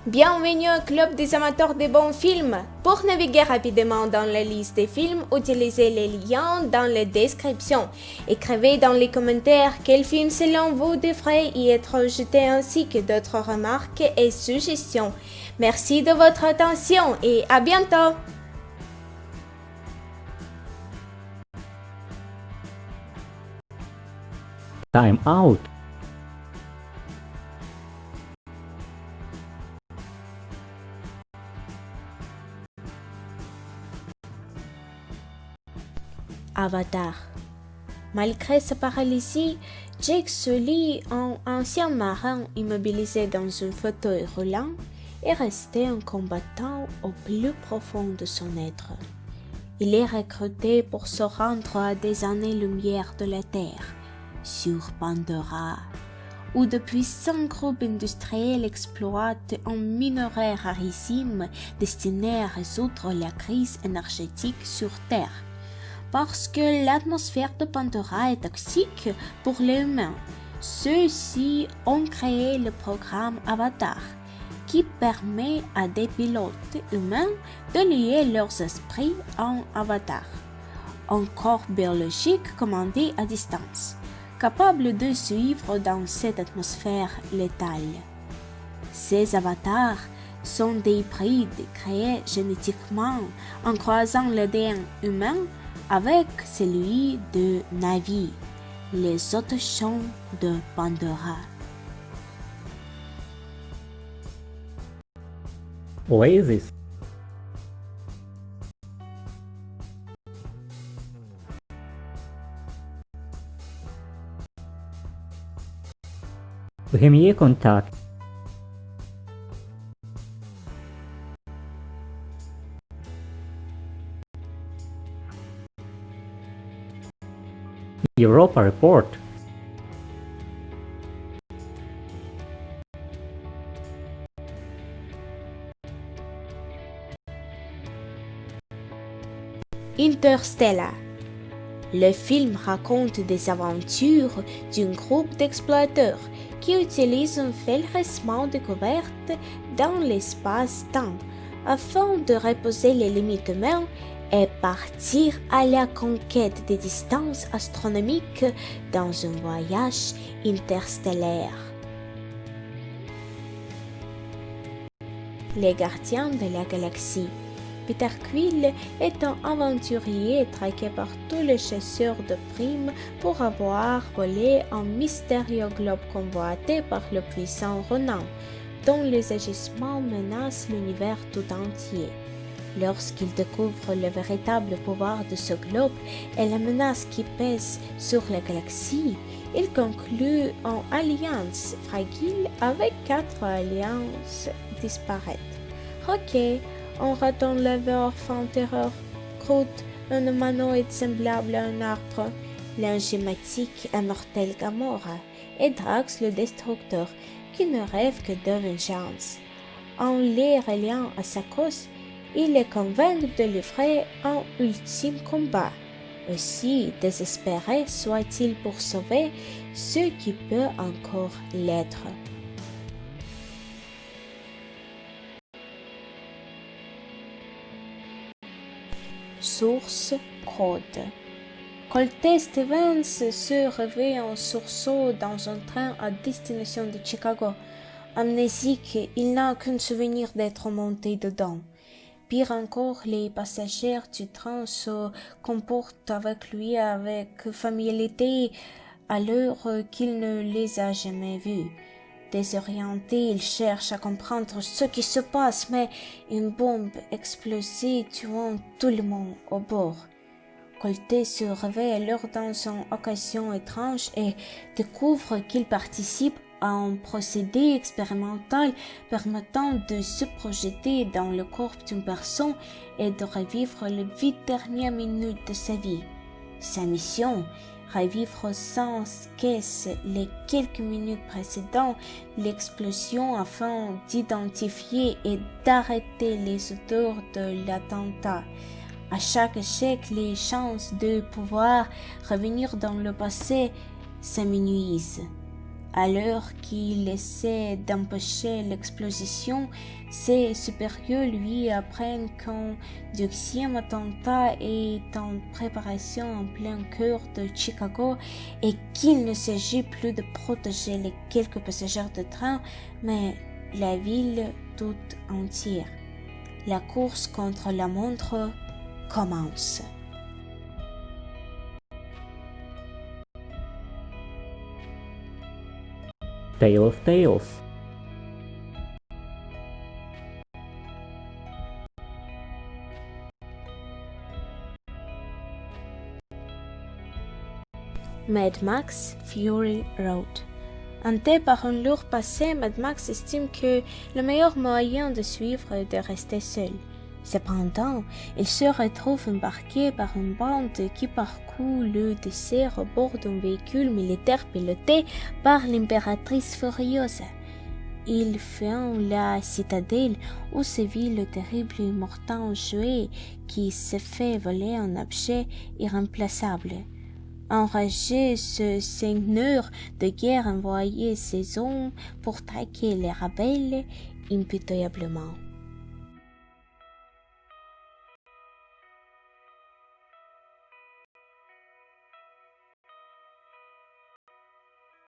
Bienvenue au club des amateurs de bons films. Pour naviguer rapidement dans la liste des films, utilisez les liens dans la description. Écrivez dans les commentaires quel film selon vous devrait y être jeté ainsi que d'autres remarques et suggestions. Merci de votre attention et à bientôt. Time out. Avatar. Malgré sa paralysie, Jake Sully, un ancien marin immobilisé dans un fauteuil roulant, est resté un combattant au plus profond de son être. Il est recruté pour se rendre à des années-lumière de la Terre, sur Pandora, où de puissants groupes industriels exploitent un minerai rarissime destiné à résoudre la crise énergétique sur Terre. Parce que l'atmosphère de Pandora est toxique pour les humains, ceux-ci ont créé le programme Avatar, qui permet à des pilotes humains de lier leurs esprits en avatar, un corps biologique commandé à distance, capable de suivre dans cette atmosphère létale. Ces avatars sont des hybrides créés génétiquement en croisant l'ADN humain avec celui de Na'vi, les autochtones de Pandora. Oasis. Premier contact. Europa Report. Interstellar. Le film raconte des aventures d'un groupe d'explorateurs qui utilisent un fraîchement découverte dans l'espace-temps afin de reposer les limites humaines et partir à la conquête des distances astronomiques dans un voyage interstellaire. Les gardiens de la galaxie. Peter Quill est un aventurier traqué par tous les chasseurs de primes pour avoir volé un mystérieux globe convoité par le puissant Ronan, dont les agissements menacent l'univers tout entier. Lorsqu'il découvre le véritable pouvoir de ce globe et la menace qui pèse sur la galaxie, il conclut une alliance fragile avec 4 alliances disparates. Rocket, un raton laveur terreur, Groot, un humanoïde semblable à un arbre, l'enigmatique et mortel Gamora, et Drax le Destructeur, qui ne rêve que de vengeance. En les reliant à sa cause, il les convainc de livrer un ultime combat, aussi désespéré soit-il pour sauver ce qui peut encore l'être. Source code. Colt Stevens se réveille en sursaut dans un train à destination de Chicago. Amnésique, il n'a qu'un souvenir d'être monté dedans. Pire encore, les passagers du train se comportent avec lui avec familiarité alors qu'il ne les a jamais vus. Désorienté, il cherche à comprendre ce qui se passe, mais une bombe explose tuant tout le monde au bord. Colt se réveille alors dans une occasion étrange et découvre qu'il participe à un procédé expérimental permettant de se projeter dans le corps d'une personne et de revivre les 8 dernières minutes de sa vie. Sa mission, revivre sans cesse les quelques minutes précédant l'explosion afin d'identifier et d'arrêter les auteurs de l'attentat. À chaque échec, les chances de pouvoir revenir dans le passé s'amenuisent. Alors qu'il essaie d'empêcher l'explosion, ses supérieurs lui apprennent qu'un 10e attentat est en préparation en plein cœur de Chicago et qu'il ne s'agit plus de protéger les quelques passagers de train, mais la ville toute entière. La course contre la montre commence. Tale of Tales. Mad Max Fury Road. Hanté par un lourd passé, Mad Max estime que le meilleur moyen de suivre est de rester seul. Cependant, il se retrouve embarqué par une bande qui parcourt le désert à bord d'un véhicule militaire piloté par l'impératrice Furiosa. Il font la citadelle où sévit le terrible et mortel Jouet qui se fait voler un objet irremplaçable. Enragé, ce seigneur de guerre envoyait ses hommes pour traquer les rebelles impitoyablement.